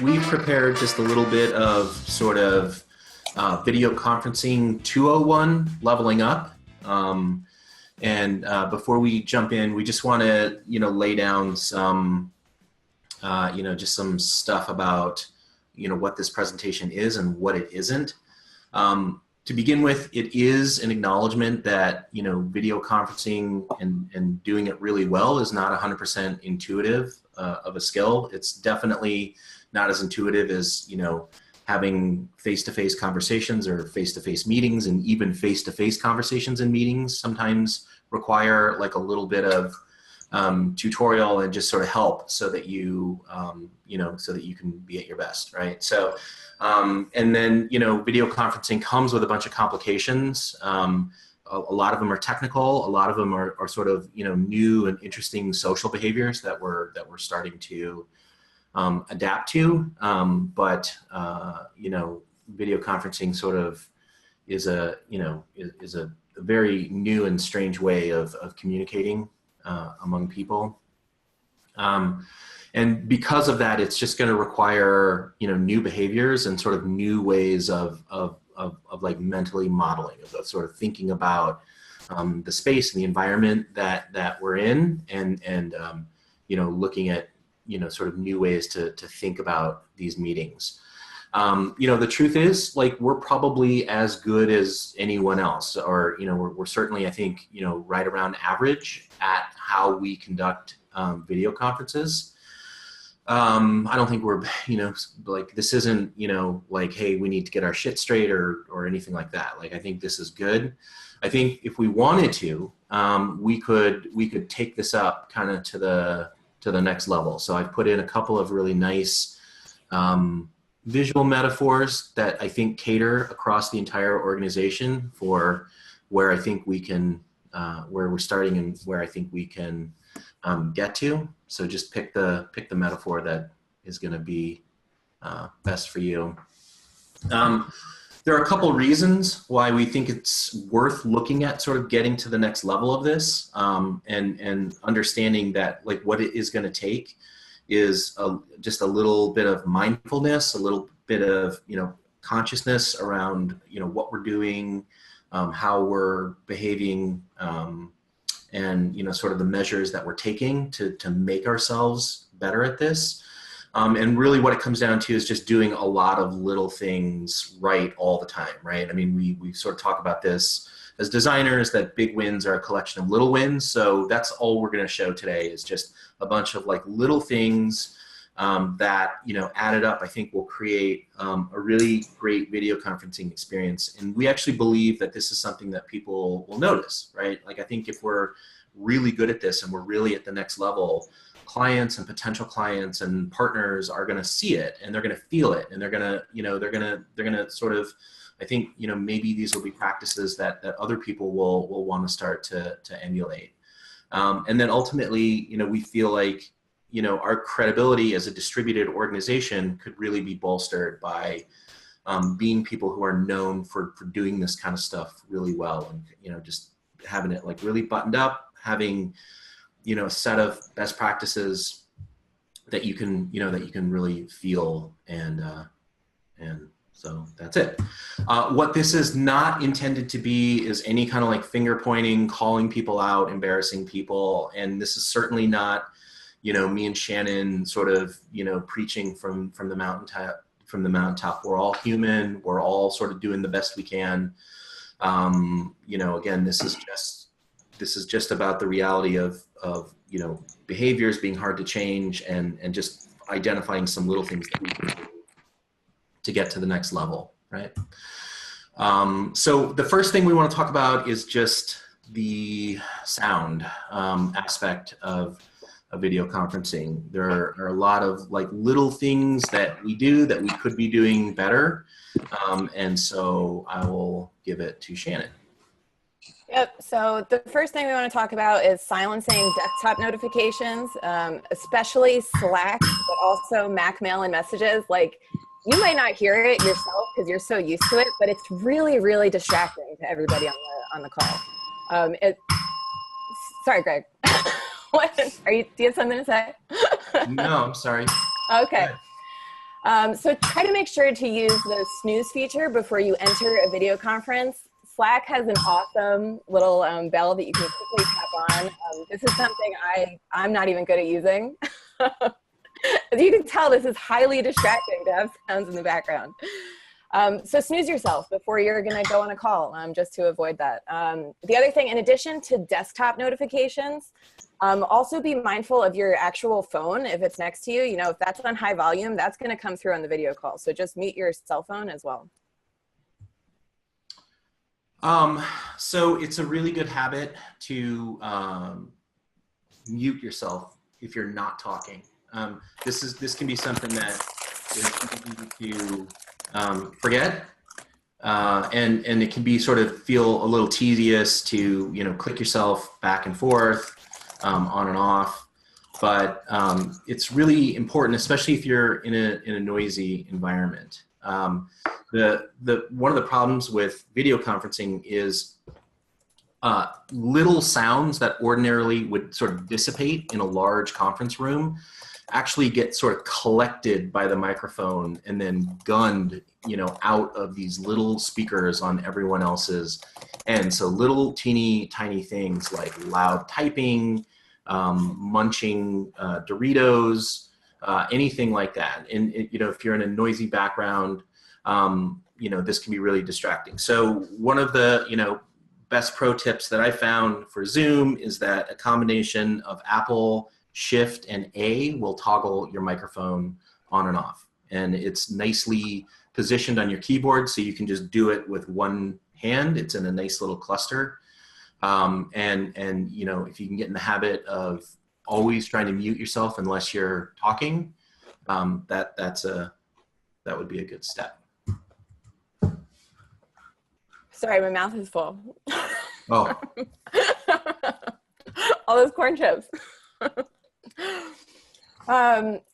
We've prepared just a little bit of sort of video conferencing 201, leveling up. Before we jump in, we just want to, lay down some, just some stuff about, what this presentation is and what it isn't. To begin with, it is an acknowledgement that, video conferencing and doing it really well is not 100% intuitive of a skill. It's definitely not as intuitive as, having face-to-face conversations or face-to-face meetings, and even face-to-face conversations and meetings sometimes require like a little bit of tutorial and just sort of help so that you, so that you can be at your best, right? So, and then, video conferencing comes with a bunch of complications. A lot of them are technical. A lot of them are sort of, new and interesting social behaviors that we're starting to adapt to. Video conferencing sort of is a very new and strange way of communicating among people. And because of that, it's just going to require, new behaviors and sort of new ways of like mentally modeling, of sort of thinking about the space and the environment that we're in, and looking at, sort of new ways to think about these meetings. The truth is, like, we're probably as good as anyone else, or, we're certainly, I think, right around average at how we conduct video conferences. I don't think we're, like, this isn't, like, hey, we need to get our shit straight or anything like that. Like, I think this is good. I think if we wanted to, we could take this up kind of to the next level. So I've put in a couple of really nice visual metaphors that I think cater across the entire organization for where I think we can, where we're starting and where I think we can get to. So just pick the metaphor that is going to be best for you. There are a couple reasons why we think it's worth looking at sort of getting to the next level of this, and understanding that, like, what it is going to take is just a little bit of mindfulness, a little bit of, consciousness around, what we're doing, how we're behaving, and, sort of the measures that we're taking to make ourselves better at this. And really what it comes down to is just doing a lot of little things right all the time, right? I mean, we sort of talk about this as designers, that big wins are a collection of little wins. So that's all we're going to show today, is just a bunch of like little things that, added up, I think will create a really great video conferencing experience. And we actually believe that this is something that people will notice, right? Like, I think if we're really good at this and we're really at the next level, clients and potential clients and partners are going to see it, and they're going to feel it, and they're going to, they're going to sort of, I think, maybe these will be practices that other people will want to start to emulate. And then ultimately, we feel like, our credibility as a distributed organization could really be bolstered by being people who are known for doing this kind of stuff really well, and, just having it like really buttoned up, having, a set of best practices that you can, that you can really feel, and so that's it. What this is not intended to be is any kind of like finger pointing, calling people out, embarrassing people. And this is certainly not, me and Shannon sort of, preaching from the mountaintop. We're all human. We're all sort of doing the best we can. Again, this is just about the reality of behaviors being hard to change, and just identifying some little things that we can do to get to the next level, right? So the first thing we want to talk about is just the sound aspect of video conferencing. There are a lot of like little things that we do that we could be doing better. And so I will give it to Shannon. Yep. So the first thing we want to talk about is silencing desktop notifications, especially Slack, but also Mac mail and messages. Like, you might not hear it yourself because you're so used to it, but it's really, really distracting to everybody on the call. Sorry, Greg. What? Do you have something to say? No, I'm sorry. Okay. So try to make sure to use the snooze feature before you enter a video conference. Slack has an awesome little bell that you can quickly tap on. This is something I'm not even good at using. As you can tell, this is highly distracting to have sounds in the background. So snooze yourself before you're going to go on a call, just to avoid that. The other thing, in addition to desktop notifications, also be mindful of your actual phone if it's next to you. You know, if that's on high volume, that's going to come through on the video call. So just mute your cell phone as well. So it's a really good habit to mute yourself if you're not talking. This can be something that is easy to forget, and it can be sort of feel a little tedious to, you know, click yourself back and forth, on and off. But it's really important, especially if you're in a noisy environment. One of the problems with video conferencing is little sounds that ordinarily would sort of dissipate in a large conference room actually get sort of collected by the microphone and then gunned, you know, out of these little speakers on everyone else's end. So little teeny tiny things like loud typing, munching Doritos, anything like that. And you know, if you're in a noisy background, you know, this can be really distracting. So one of the, you know, best pro tips that I found for Zoom is that a combination of Apple Shift and A will toggle your microphone on and off. And it's nicely positioned on your keyboard, so you can just do it with one hand. It's in a nice little cluster. And you know, if you can get in the habit of always trying to mute yourself unless you're talking, that would be a good step. Sorry, my mouth is full. Oh. All those corn chips.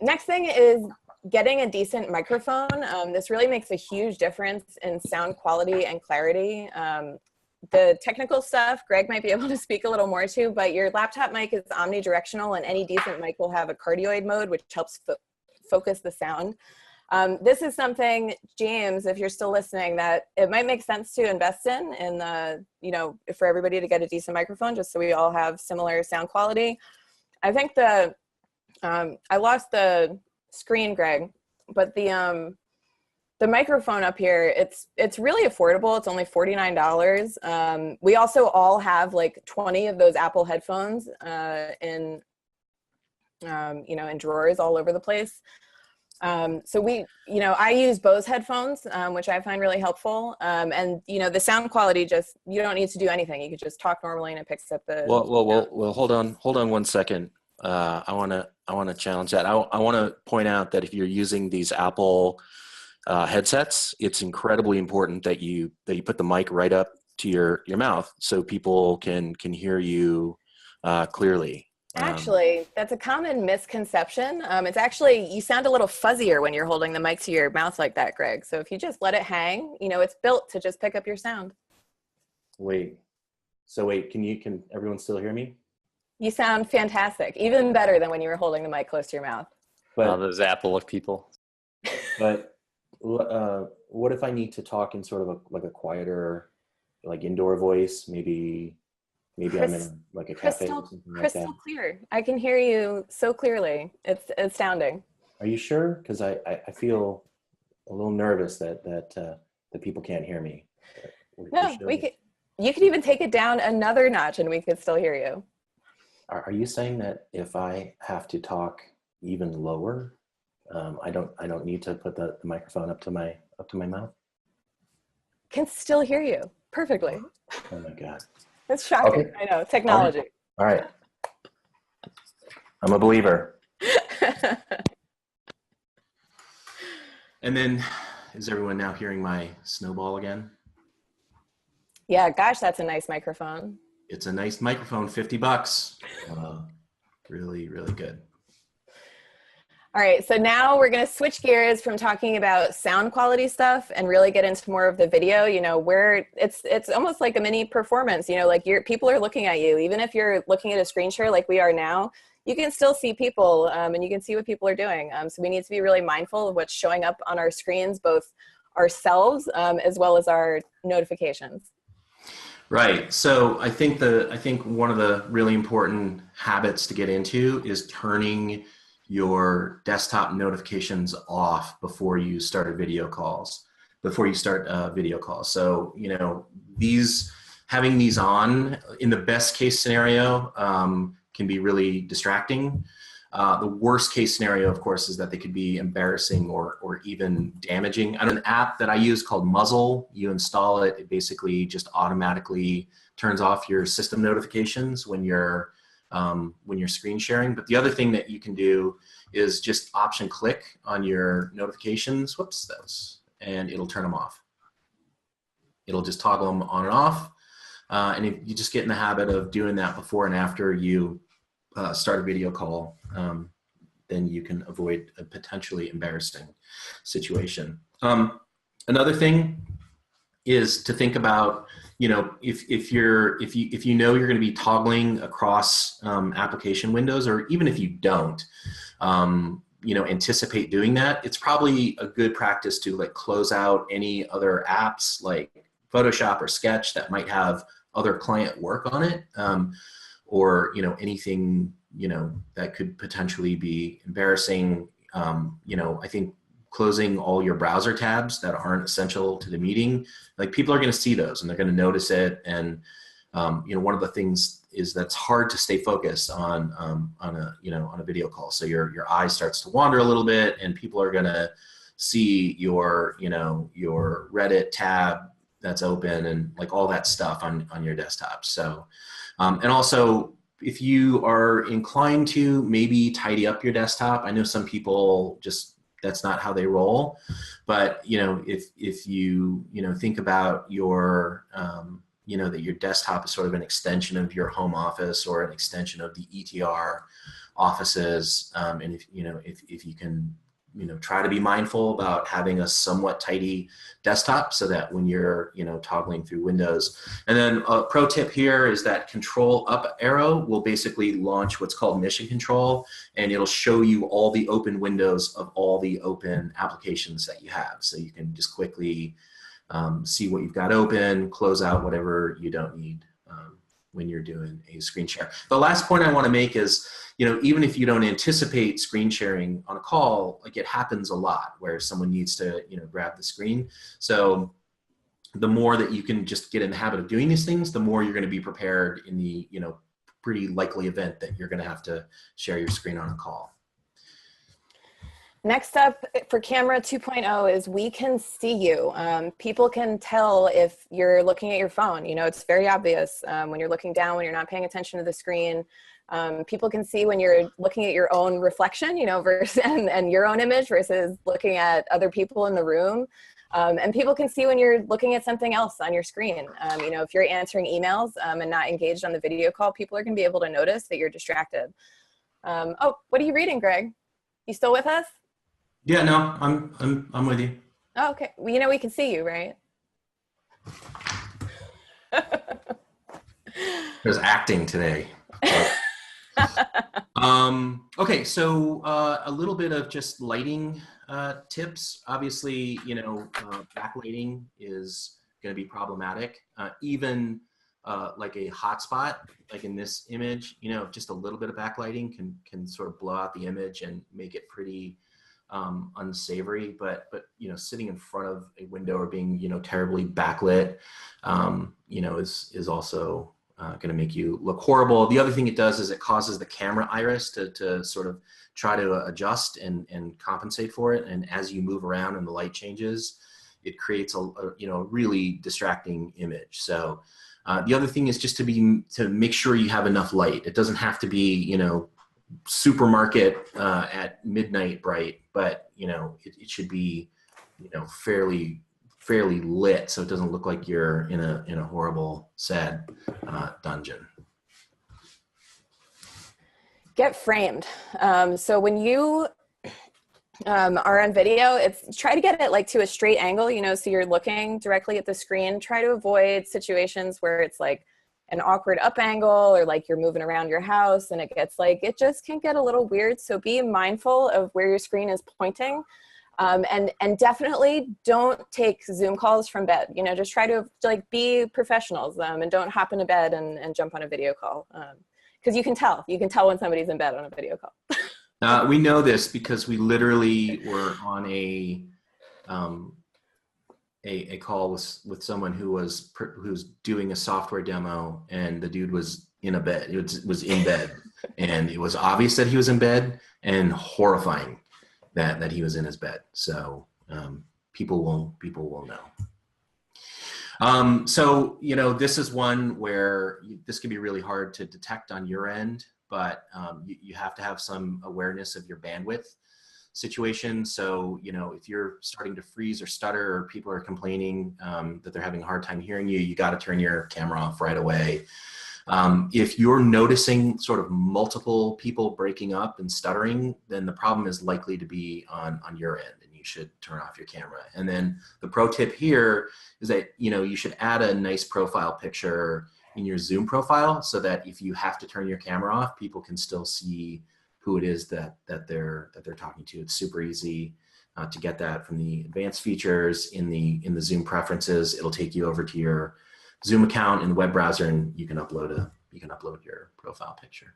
Next thing is getting a decent microphone. This really makes a huge difference in sound quality and clarity. The technical stuff, Greg might be able to speak a little more to, but your laptop mic is omnidirectional, and any decent mic will have a cardioid mode, which helps focus the sound. This is something, James, if you're still listening, that it might make sense to invest in the, you know, for everybody to get a decent microphone, just so we all have similar sound quality. I think I lost the screen, Greg, but the microphone up here, it's really affordable. It's only $49. We also all have like 20 of those Apple headphones in you know, in drawers all over the place. So you know, I use Bose headphones, which I find really helpful. And you know, the sound quality, just, you don't need to do anything. You could just talk normally and it picks up the. Well, hold on 1 second. I want to challenge that. I want to point out that if you're using these Apple headsets, it's incredibly important that you put the mic right up to your mouth so people can hear you clearly. Actually, that's a common misconception. It's actually, you sound a little fuzzier when you're holding the mic to your mouth like that, Greg. So if you just let it hang, you know, it's built to just pick up your sound. Wait, can everyone still hear me? You sound fantastic, even better than when you were holding the mic close to your mouth. But those Apple people. But what if I need to talk in sort of like a quieter, like indoor voice? Maybe I'm in like a cafe or something like that. Crystal clear. I can hear you so clearly. It's astounding. Are you sure? Because I feel a little nervous that the people can't hear me. No, sure? You could even take it down another notch and we could still hear you. Are you saying that if I have to talk even lower, I don't need to put the microphone up to my mouth? Can still hear you perfectly. Oh my God. It's shocking. Okay. I know, technology. All right. I'm a believer. And then, is everyone now hearing my snowball again? Yeah, gosh, that's a nice microphone. It's a nice microphone, $50. Really, really good. All right, so now we're going to switch gears from talking about sound quality stuff and really get into more of the video, you know, where it's almost like a mini performance, you know, like people are looking at you. Even if you're looking at a screen share like we are now, you can still see people and you can see what people are doing. So we need to be really mindful of what's showing up on our screens, both ourselves as well as our notifications. Right. So I think one of the really important habits to get into is turning your desktop notifications off before you start video calls. So, you know, having these on in the best case scenario can be really distracting. The worst case scenario, of course, is that they could be embarrassing or even damaging. On an app that I use called Muzzle, you install it, it basically just automatically turns off your system notifications when you're screen sharing. But the other thing that you can do is just option click on your notifications, and it'll turn them off. It'll just toggle them on and off. And if you just get in the habit of doing that before and after you start a video call, then you can avoid a potentially embarrassing situation. Another thing is to think about, you know, if you know you're going to be toggling across application windows, or even if you don't, you know, anticipate doing that, it's probably a good practice to like close out any other apps like Photoshop or Sketch that might have other client work on it, or, you know, anything, you know, that could potentially be embarrassing. You know, I think closing all your browser tabs that aren't essential to the meeting, like people are going to see those and they're going to notice it. And, you know, one of the things is that's hard to stay focused on a video call. So your eye starts to wander a little bit and people are going to see your Reddit tab that's open and like all that stuff on your desktop. So, and also, if you are inclined to maybe tidy up your desktop, I know some people that's not how they roll, but you know, if you think about your that your desktop is sort of an extension of your home office or an extension of the ETR offices, and if you can try to be mindful about having a somewhat tidy desktop so that when you're toggling through windows. And then a pro tip here is that control up arrow will basically launch what's called mission control, and it'll show you all the open windows of all the open applications that you have. So you can just quickly see what you've got open, close out whatever you don't need when you're doing a screen share. The last point I want to make is, even if you don't anticipate screen sharing on a call, like it happens a lot where someone needs to, grab the screen. So the more that you can just get in the habit of doing these things, the more you're going to be prepared in the, pretty likely event that you're going to have to share your screen on a call. Next up for camera 2.0 is we can see you. People can tell if you're looking at your phone. It's very obvious when you're looking down, when you're not paying attention to the screen. People can see when you're looking at your own reflection, versus and your own image versus looking at other people in the room. And people can see when you're looking at something else on your screen. If you're answering emails and not engaged on the video call, people are going to be able to notice that you're distracted. Oh, what are you reading, Greg? You still with us? Yeah, no, I'm with you. Oh, okay. Well, we can see you, right? There's acting today. Okay, so a little bit of just lighting tips. Obviously, backlighting is going to be problematic. Even like a hotspot, like in this image, just a little bit of backlighting can sort of blow out the image and make it pretty unsavory. But sitting in front of a window or being terribly backlit, is also going to make you look horrible. The other thing it does is it causes the camera iris to sort of try to adjust and compensate for it. And as you move around and the light changes, it creates a really distracting image. So the other thing is just to make sure you have enough light. It doesn't have to be supermarket at midnight bright, but it should be fairly lit, so it doesn't look like you're in a horrible, sad dungeon. Get framed. So when you are on video, it's try to get it like to a straight angle, you know, so you're looking directly at the screen. Try to avoid situations where it's like an awkward up angle or like you're moving around your house and it gets like, it just can get a little weird. So be mindful of where your screen is pointing. And definitely don't take Zoom calls from bed. You know, just try to like be professionals and don't hop into bed and jump on a video call. Because you can tell when somebody's in bed on a video call. We know this because we literally were on a call with someone who was doing a software demo, and the dude was in a bed. It was in bed, and it was obvious that he was in bed, and horrifying that he was in his bed. So people will know. So you know, this is one where this can be really hard to detect on your end, but you have to have some awareness of your bandwidth situation. So, you know, if you're starting to freeze or stutter, or people are complaining that they're having a hard time hearing you, you got to turn your camera off right away. If you're noticing sort of multiple people breaking up and stuttering, then the problem is likely to be on your end, and you should turn off your camera. And then the pro tip here is that, you know, you should add a nice profile picture in your Zoom profile, so that if you have to turn your camera off, people can still see who it is that they're talking to. It's super easy to get that from the advanced features in the Zoom preferences. It'll take you over to your Zoom account in the web browser, and you can upload your profile picture.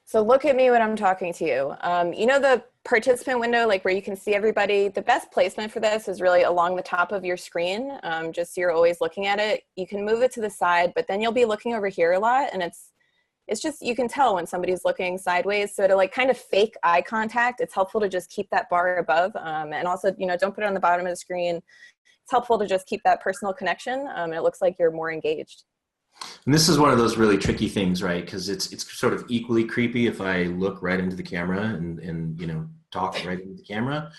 So look at me when I'm talking to you. You know the participant window, like where you can see everybody? The best placement for this is really along the top of your screen, just so you're always looking at it. You can move it to the side, but then you'll be looking over here a lot, and it's just, you can tell when somebody's looking sideways. So to like kind of fake eye contact, it's helpful to just keep that bar above. And also, you know, don't put it on the bottom of the screen. It's helpful to just keep that personal connection. And it looks like you're more engaged. And this is one of those really tricky things, right? Because it's sort of equally creepy if I look right into the camera and you know, talk right into the camera.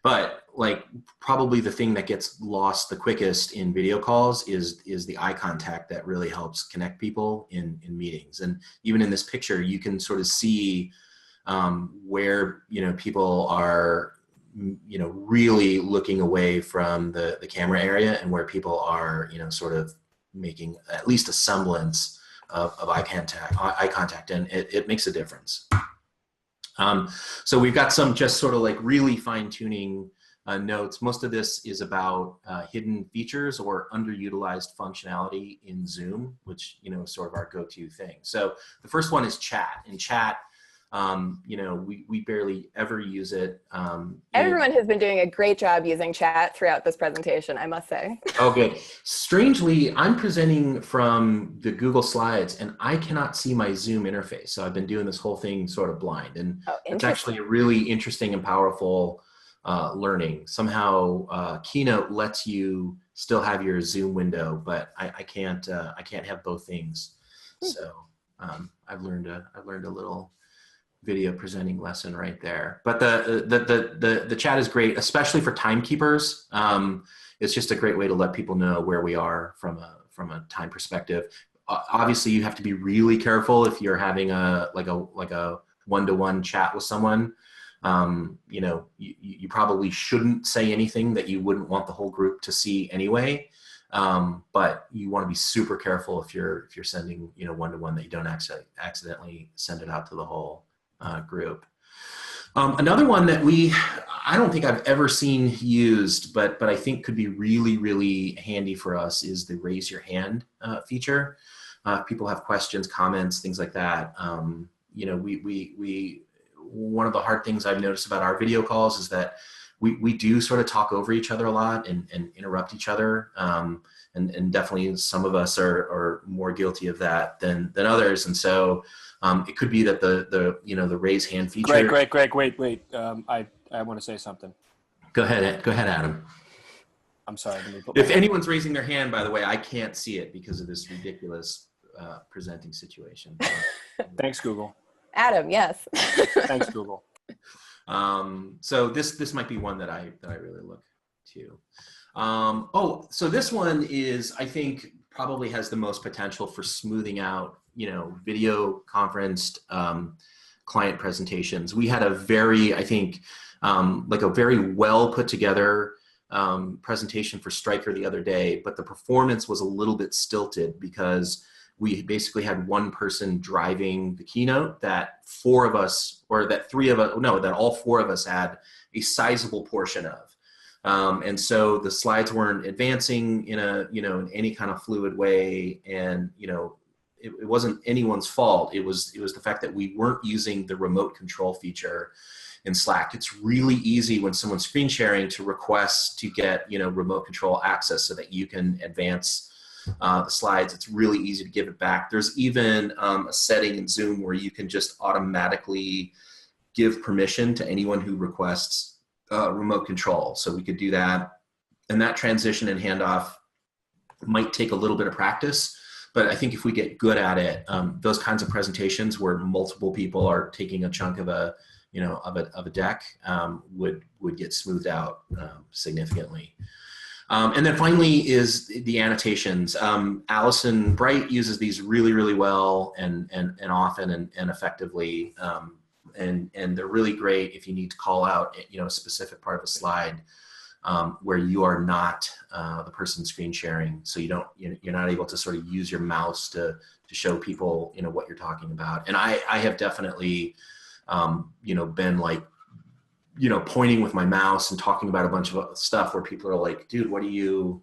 But like probably the thing that gets lost the quickest in video calls is the eye contact that really helps connect people in meetings. And even in this picture, you can sort of see where, you know, people are, you know, really looking away from the camera area, and where people are, you know, sort of making at least a semblance of eye contact, and it makes a difference. So we've got some just sort of like really fine-tuning notes. Most of this is about hidden features or underutilized functionality in Zoom, which, you know, is sort of our go-to thing. So the first one is chat. In chat, you know, we barely ever use it. Everyone has been doing a great job using chat throughout this presentation, I must say. Oh, good. Strangely, I'm presenting from the Google Slides, and I cannot see my Zoom interface. So I've been doing this whole thing sort of blind, and it's actually a really interesting and powerful learning. Somehow, Keynote lets you still have your Zoom window, but I can't have both things. So I've learned a little video presenting lesson right there. But the chat is great, especially for timekeepers. It's just a great way to let people know where we are from a time perspective. Obviously, you have to be really careful if you're having a one-to-one chat with someone. You know, you probably shouldn't say anything that you wouldn't want the whole group to see anyway. But you want to be super careful if you're sending, you know, one-to-one, that you don't accidentally send it out to the whole group. Another one that I don't think I've ever seen used, but I think could be really, really handy for us is the raise your hand feature. If people have questions, comments, things like that. You know, one of the hard things I've noticed about our video calls is that we do sort of talk over each other a lot and interrupt each other. And definitely some of us are more guilty of that than others. And so it could be that the raise hand feature. Greg, wait. I want to say something. Go ahead, Adam. I'm sorry. If anyone's raising their hand, by the way, I can't see it because of this ridiculous presenting situation. Thanks, Google. Adam, yes. Thanks, Google. So this might be one that I really look to. So this one is, I think, probably has the most potential for smoothing out, you know, video conferenced client presentations. We had a very, I think, like a very well put together presentation for Stryker the other day, but the performance was a little bit stilted because we basically had one person driving the keynote that four of us, or that three of us, no, that all four of us had a sizable portion of. And so the slides weren't advancing in a, in any kind of fluid way. And, it wasn't anyone's fault. It was the fact that we weren't using the remote control feature in Slack. It's really easy when someone's screen sharing to request to get, remote control access so that you can advance the slides. It's really easy to give it back. There's even a setting in Zoom where you can just automatically give permission to anyone who requests remote control. So we could do that. And that transition and handoff might take a little bit of practice, but I think if we get good at it, those kinds of presentations where multiple people are taking a chunk of a, of a deck would get smoothed out significantly. And then finally is the annotations. Allison Bright uses these really, really well and often and effectively. And they're really great if you need to call out, a specific part of a slide where you are not the person screen sharing. So you're not able to sort of use your mouse to show people, what you're talking about. And I have definitely, been like, pointing with my mouse and talking about a bunch of stuff where people are like, dude, what are you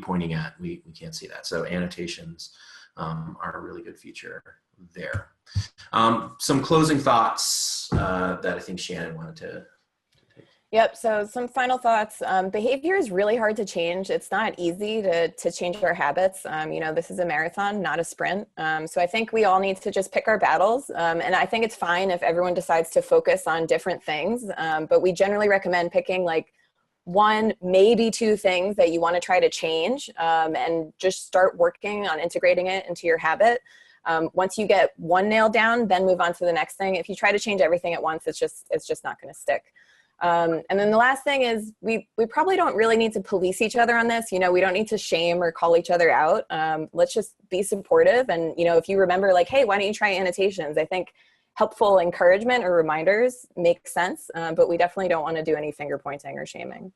pointing at? We can't see that. So annotations are a really good feature there. Some closing thoughts that I think Shannon wanted to take. Yep, so some final thoughts. Behavior is really hard to change. It's not easy to change our habits. This is a marathon, not a sprint. So I think we all need to just pick our battles. And I think it's fine if everyone decides to focus on different things. But we generally recommend picking like one, maybe two things that you want to try to change and just start working on integrating it into your habit. Once you get one nailed down, then move on to the next thing. If you try to change everything at once, it's just not going to stick. And then the last thing is we probably don't really need to police each other on this. We don't need to shame or call each other out. Let's just be supportive. And, if you remember like, hey, why don't you try annotations? I think helpful encouragement or reminders make sense, but we definitely don't want to do any finger pointing or shaming.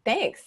Thanks.